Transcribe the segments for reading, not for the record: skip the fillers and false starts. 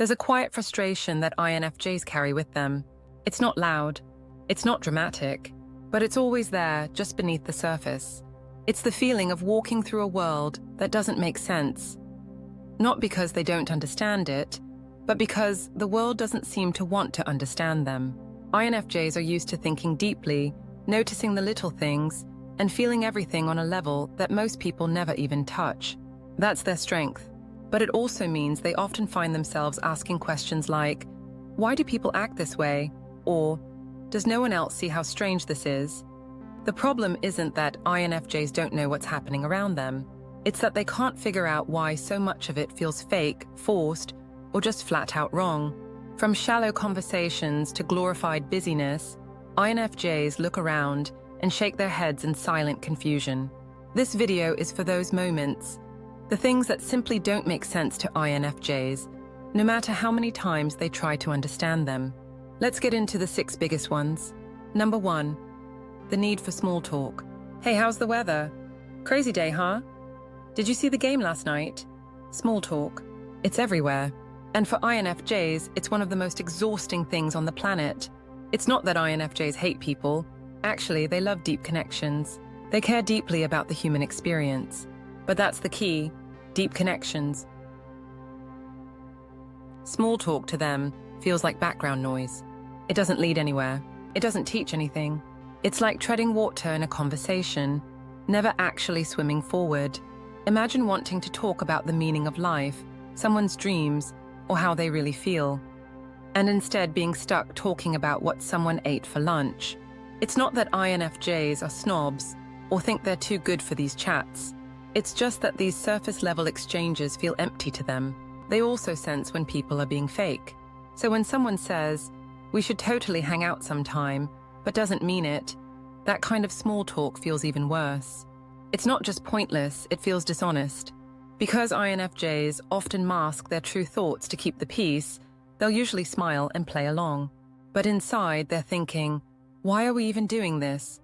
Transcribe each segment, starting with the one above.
There's a quiet frustration that INFJs carry with them. It's not loud, it's not dramatic, but it's always there, just beneath the surface. It's the feeling of walking through a world that doesn't make sense. Not because they don't understand it, but because the world doesn't seem to want to understand them. INFJs are used to thinking deeply, noticing the little things, and feeling everything on a level that most people never even touch. That's their strength. But it also means they often find themselves asking questions like, why do people act this way? Or, does no one else see how strange this is? The problem isn't that INFJs don't know what's happening around them. It's that they can't figure out why so much of it feels fake, forced, or just flat out wrong. From shallow conversations to glorified busyness, INFJs look around and shake their heads in silent confusion. This video is for those moments, the things that simply don't make sense to INFJs, no matter how many times they try to understand them. Let's get into the 6 biggest ones. Number 1, the need for small talk. Hey, how's the weather? Crazy day, huh? Did you see the game last night? Small talk. It's everywhere. And for INFJs, it's one of the most exhausting things on the planet. It's not that INFJs hate people. Actually, they love deep connections. They care deeply about the human experience. But that's the key, deep connections. Small talk to them feels like background noise. It doesn't lead anywhere. It doesn't teach anything. It's like treading water in a conversation, never actually swimming forward. Imagine wanting to talk about the meaning of life, someone's dreams, or how they really feel, and instead being stuck talking about what someone ate for lunch. It's not that INFJs are snobs or think they're too good for these chats. It's just that these surface-level exchanges feel empty to them. They also sense when people are being fake. So when someone says, we should totally hang out sometime, but doesn't mean it, that kind of small talk feels even worse. It's not just pointless, it feels dishonest. Because INFJs often mask their true thoughts to keep the peace, they'll usually smile and play along. But inside, they're thinking, why are we even doing this?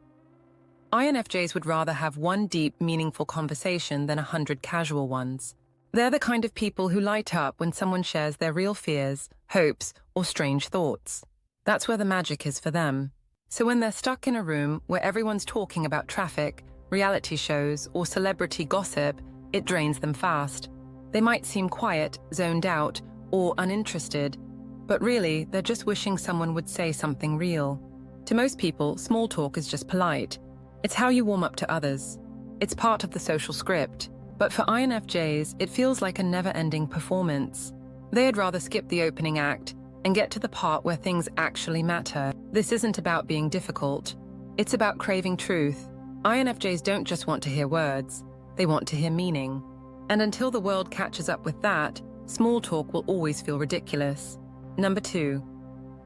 INFJs would rather have one deep, meaningful conversation than 100 casual ones. They're the kind of people who light up when someone shares their real fears, hopes, or strange thoughts. That's where the magic is for them. So when they're stuck in a room where everyone's talking about traffic, reality shows, or celebrity gossip, it drains them fast. They might seem quiet, zoned out, or uninterested, but really, they're just wishing someone would say something real. To most people, small talk is just polite. It's how you warm up to others. It's part of the social script. But for INFJs, it feels like a never-ending performance. They'd rather skip the opening act and get to the part where things actually matter. This isn't about being difficult. It's about craving truth. INFJs don't just want to hear words. They want to hear meaning. And until the world catches up with that, small talk will always feel ridiculous. Number 2,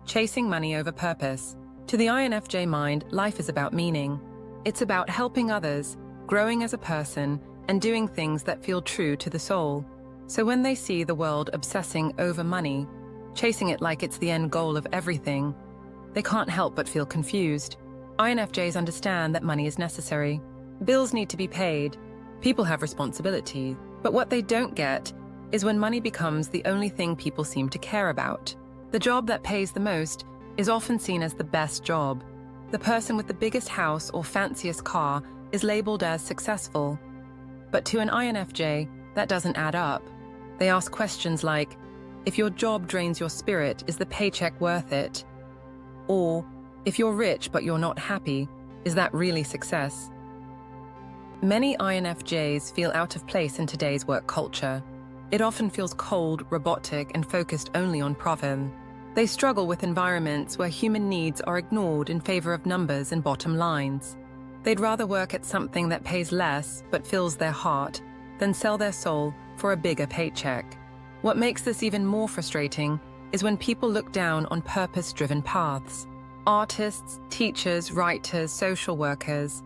chasing money over purpose. To the INFJ mind, life is about meaning. It's about helping others, growing as a person, and doing things that feel true to the soul. So when they see the world obsessing over money, chasing it like it's the end goal of everything, they can't help but feel confused. INFJs understand that money is necessary. Bills need to be paid. People have responsibility. But what they don't get is when money becomes the only thing people seem to care about. The job that pays the most is often seen as the best job. The person with the biggest house or fanciest car is labeled as successful. But to an INFJ, that doesn't add up. They ask questions like, if your job drains your spirit, is the paycheck worth it? Or, if you're rich but you're not happy, is that really success? Many INFJs feel out of place in today's work culture. It often feels cold, robotic, and focused only on profit. They struggle with environments where human needs are ignored in favor of numbers and bottom lines. They'd rather work at something that pays less but fills their heart than sell their soul for a bigger paycheck. What makes this even more frustrating is when people look down on purpose-driven paths. Artists, teachers, writers, social workers.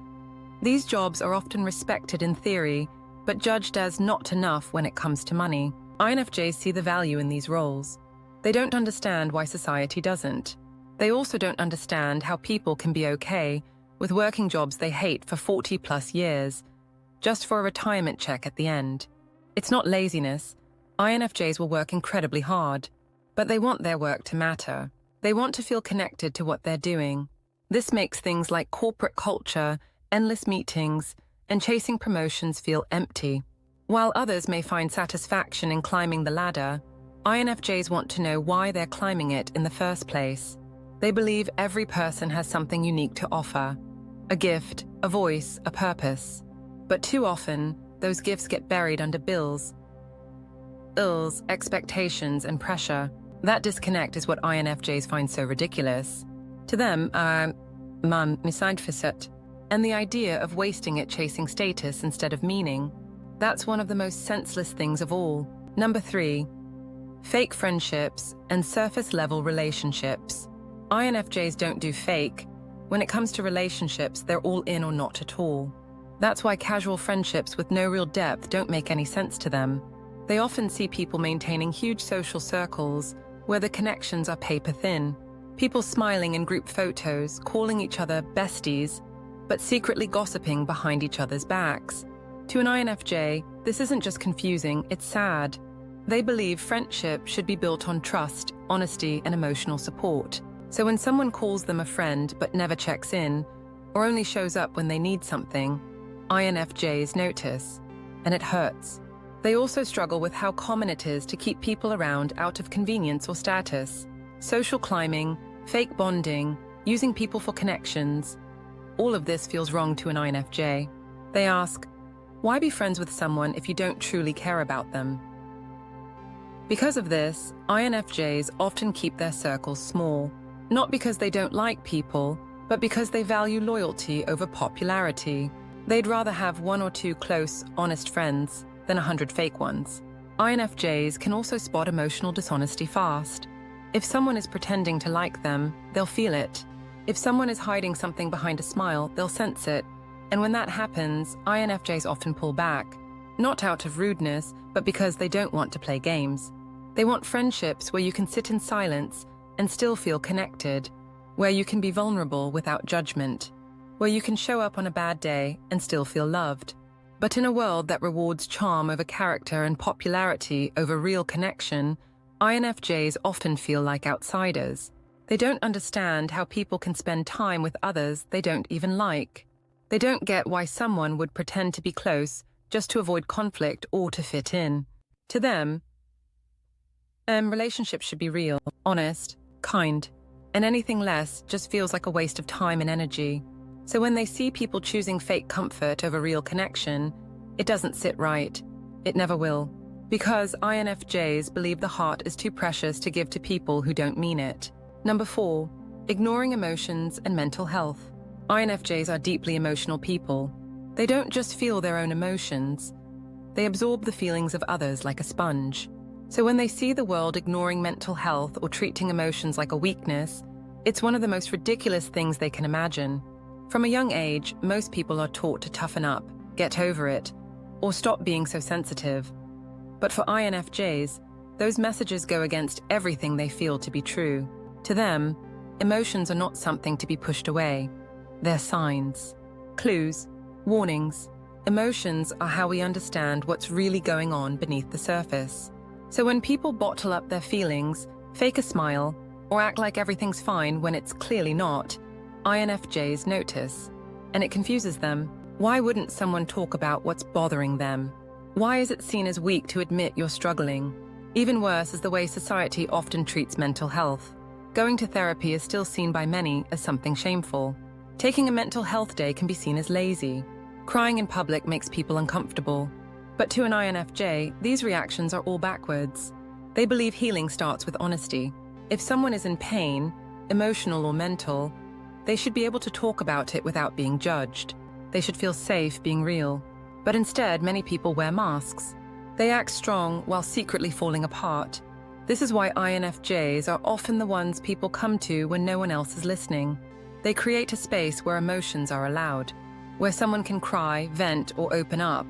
These jobs are often respected in theory, but judged as not enough when it comes to money. INFJs see the value in these roles. They don't understand why society doesn't. They also don't understand how people can be okay with working jobs they hate for 40+ years, just for a retirement check at the end. It's not laziness. INFJs will work incredibly hard. But they want their work to matter. They want to feel connected to what they're doing. This makes things like corporate culture, endless meetings, and chasing promotions feel empty. While others may find satisfaction in climbing the ladder, INFJs want to know why they're climbing it in the first place. They believe every person has something unique to offer, a gift, a voice, a purpose. But too often, those gifts get buried under bills, expectations, and pressure. That disconnect is what INFJs find so ridiculous. To them, misindficit, and the idea of wasting it chasing status instead of meaning. That's one of the most senseless things of all. Number 3, fake friendships and surface-level relationships. INFJs don't do fake. When it comes to relationships, they're all in or not at all. That's why casual friendships with no real depth don't make any sense to them. They often see people maintaining huge social circles where the connections are paper thin. People smiling in group photos, calling each other besties, but secretly gossiping behind each other's backs. To an INFJ, this isn't just confusing, it's sad. They believe friendship should be built on trust, honesty, and emotional support. So when someone calls them a friend but never checks in, or only shows up when they need something, INFJs notice, and it hurts. They also struggle with how common it is to keep people around out of convenience or status. Social climbing, fake bonding, using people for connections. All of this feels wrong to an INFJ. They ask, why be friends with someone if you don't truly care about them? Because of this, INFJs often keep their circles small. Not because they don't like people, but because they value loyalty over popularity. They'd rather have 1 or 2 close, honest friends than 100 fake ones. INFJs can also spot emotional dishonesty fast. If someone is pretending to like them, they'll feel it. If someone is hiding something behind a smile, they'll sense it. And when that happens, INFJs often pull back. Not out of rudeness, but because they don't want to play games. They want friendships where you can sit in silence and still feel connected, where you can be vulnerable without judgment, where you can show up on a bad day and still feel loved. But in a world that rewards charm over character and popularity over real connection, INFJs often feel like outsiders. They don't understand how people can spend time with others they don't even like. They don't get why someone would pretend to be close just to avoid conflict or to fit in. To them, relationships should be real, honest, kind, and anything less just feels like a waste of time and energy. So when they see people choosing fake comfort over real connection, it doesn't sit right. It never will. Because INFJs believe the heart is too precious to give to people who don't mean it. Number 4, ignoring emotions and mental health. INFJs are deeply emotional people. They don't just feel their own emotions. They absorb the feelings of others like a sponge. So when they see the world ignoring mental health or treating emotions like a weakness, it's one of the most ridiculous things they can imagine. From a young age, most people are taught to toughen up, get over it, or stop being so sensitive. But for INFJs, those messages go against everything they feel to be true. To them, emotions are not something to be pushed away. They're signs, clues, warnings. Emotions are how we understand what's really going on beneath the surface. So when people bottle up their feelings, fake a smile, or act like everything's fine when it's clearly not, INFJs notice, and it confuses them. Why wouldn't someone talk about what's bothering them? Why is it seen as weak to admit you're struggling? Even worse is the way society often treats mental health. Going to therapy is still seen by many as something shameful. Taking a mental health day can be seen as lazy. Crying in public makes people uncomfortable. But to an INFJ, these reactions are all backwards. They believe healing starts with honesty. If someone is in pain, emotional or mental, they should be able to talk about it without being judged. They should feel safe being real. But instead, many people wear masks. They act strong while secretly falling apart. This is why INFJs are often the ones people come to when no one else is listening. They create a space where emotions are allowed, where someone can cry, vent, or open up,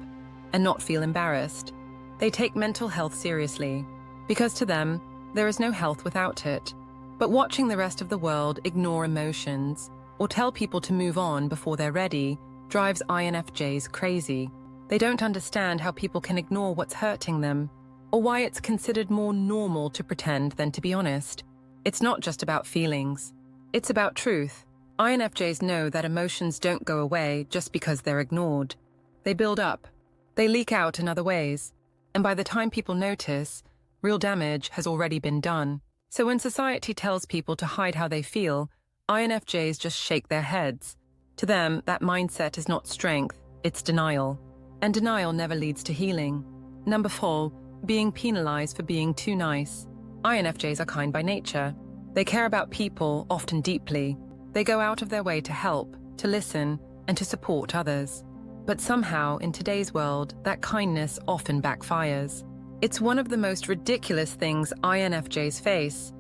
and not feel embarrassed. They take mental health seriously, because to them, there is no health without it. But watching the rest of the world ignore emotions, or tell people to move on before they're ready, drives INFJs crazy. They don't understand how people can ignore what's hurting them, or why it's considered more normal to pretend than to be honest. It's not just about feelings. It's about truth. INFJs know that emotions don't go away just because they're ignored. They build up. They leak out in other ways. And by the time people notice, real damage has already been done. So when society tells people to hide how they feel, INFJs just shake their heads. To them, that mindset is not strength, it's denial. And denial never leads to healing. Number 4, being penalized for being too nice. INFJs are kind by nature. They care about people, often deeply. They go out of their way to help, to listen, and to support others. But somehow, in today's world, that kindness often backfires. It's one of the most ridiculous things INFJs face,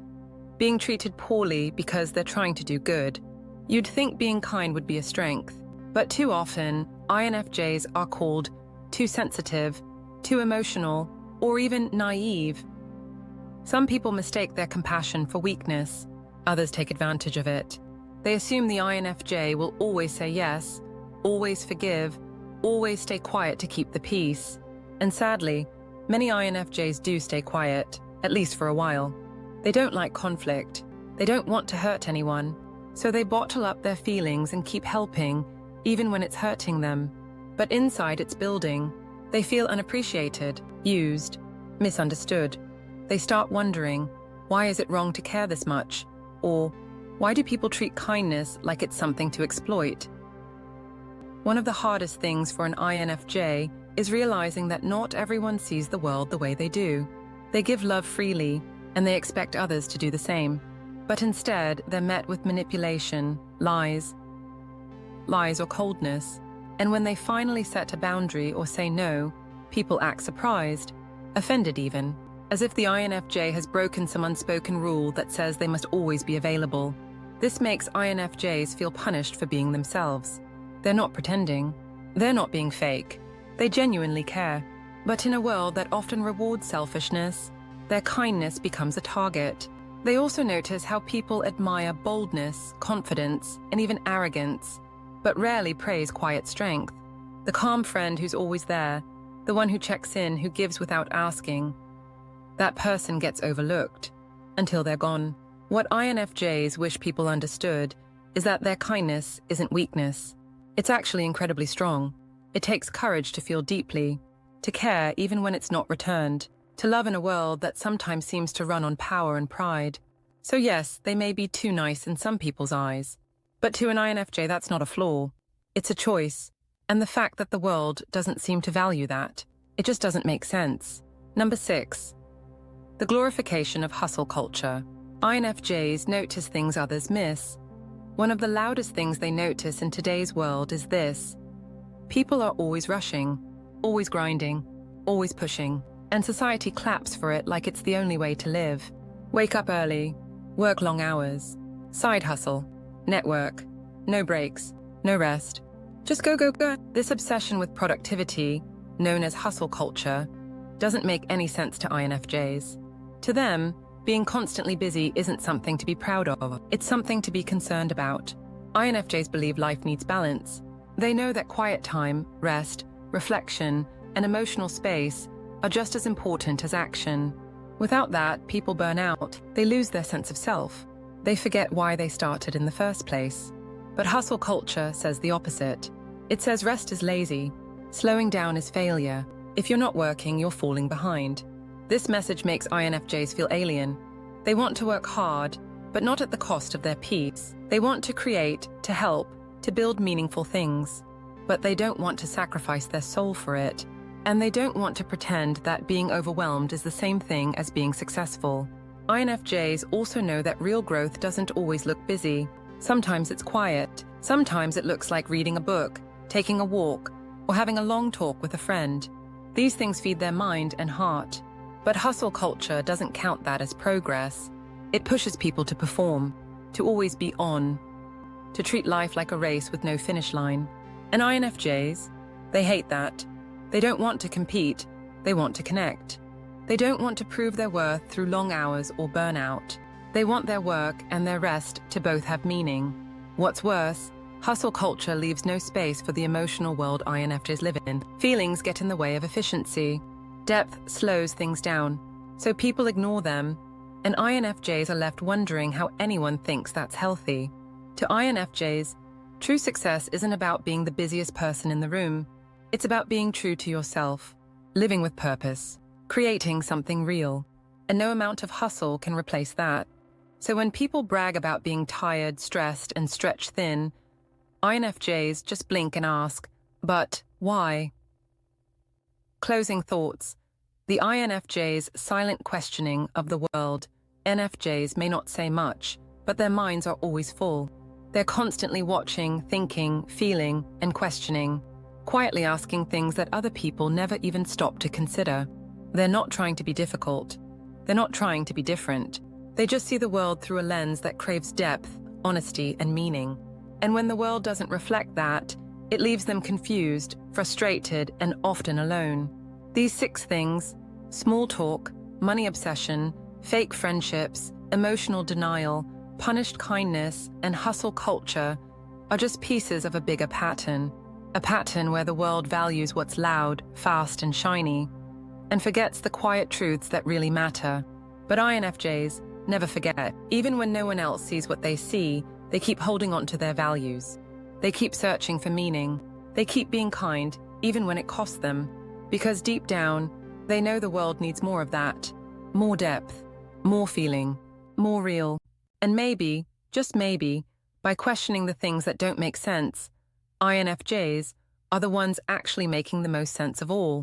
being treated poorly because they're trying to do good. You'd think being kind would be a strength, but too often, INFJs are called too sensitive, too emotional, or even naive. Some people mistake their compassion for weakness. Others take advantage of it. They assume the INFJ will always say yes, always forgive, always stay quiet to keep the peace. And sadly, many INFJs do stay quiet, at least for a while. They don't like conflict. They don't want to hurt anyone. So they bottle up their feelings and keep helping, even when it's hurting them. But inside it's building. They feel unappreciated, used, misunderstood. They start wondering, why is it wrong to care this much? Or, why do people treat kindness like it's something to exploit? One of the hardest things for an INFJ is realizing that not everyone sees the world the way they do. They give love freely, and they expect others to do the same. But instead, they're met with manipulation, lies or coldness. And when they finally set a boundary or say no, people act surprised, offended even, as if the INFJ has broken some unspoken rule that says they must always be available. This makes INFJs feel punished for being themselves. They're not pretending. They're not being fake. They genuinely care. But in a world that often rewards selfishness, their kindness becomes a target. They also notice how people admire boldness, confidence, and even arrogance, but rarely praise quiet strength. The calm friend who's always there, the one who checks in, who gives without asking. That person gets overlooked until they're gone. What INFJs wish people understood is that their kindness isn't weakness. It's actually incredibly strong. It takes courage to feel deeply, to care even when it's not returned, to love in a world that sometimes seems to run on power and pride. So yes, they may be too nice in some people's eyes, but to an INFJ that's not a flaw. It's a choice, and the fact that the world doesn't seem to value that, it just doesn't make sense. Number 6. The glorification of hustle culture. INFJs notice things others miss. One of the loudest things they notice in today's world is this. People are always rushing, always grinding, always pushing, and society claps for it like it's the only way to live. Wake up early, work long hours, side hustle, network, no breaks, no rest. Just go, go, go. This obsession with productivity, known as hustle culture, doesn't make any sense to INFJs. To them, being constantly busy isn't something to be proud of. It's something to be concerned about. INFJs believe life needs balance. They know that quiet time, rest, reflection, and emotional space are just as important as action. Without that, people burn out. They lose their sense of self. They forget why they started in the first place. But hustle culture says the opposite. It says rest is lazy. Slowing down is failure. If you're not working, you're falling behind. This message makes INFJs feel alien. They want to work hard, but not at the cost of their peace. They want to create, to help, to build meaningful things. But they don't want to sacrifice their soul for it. And they don't want to pretend that being overwhelmed is the same thing as being successful. INFJs also know that real growth doesn't always look busy. Sometimes it's quiet. Sometimes it looks like reading a book, taking a walk, or having a long talk with a friend. These things feed their mind and heart. But hustle culture doesn't count that as progress. It pushes people to perform, to always be on, to treat life like a race with no finish line. And INFJs, they hate that. They don't want to compete, they want to connect. They don't want to prove their worth through long hours or burnout. They want their work and their rest to both have meaning. What's worse, hustle culture leaves no space for the emotional world INFJs live in. Feelings get in the way of efficiency. Depth slows things down, so people ignore them, and INFJs are left wondering how anyone thinks that's healthy. To INFJs, true success isn't about being the busiest person in the room. It's about being true to yourself, living with purpose, creating something real. And no amount of hustle can replace that. So when people brag about being tired, stressed, and stretched thin, INFJs just blink and ask, but why? Closing thoughts. The INFJ's silent questioning of the world. NFJs may not say much, but their minds are always full. They're constantly watching, thinking, feeling, and questioning, quietly asking things that other people never even stop to consider. They're not trying to be difficult. They're not trying to be different. They just see the world through a lens that craves depth, honesty, and meaning. And when the world doesn't reflect that, it leaves them confused, frustrated, and often alone. These 6 things, small talk, money obsession, fake friendships, emotional denial, punished kindness, and hustle culture, are just pieces of a bigger pattern. A pattern where the world values what's loud, fast, and shiny, and forgets the quiet truths that really matter. But INFJs never forget. Even when no one else sees what they see, they keep holding on to their values. They keep searching for meaning. They keep being kind, even when it costs them. Because deep down, they know the world needs more of that. More depth, more feeling, more real. And maybe, just maybe, by questioning the things that don't make sense, INFJs are the ones actually making the most sense of all.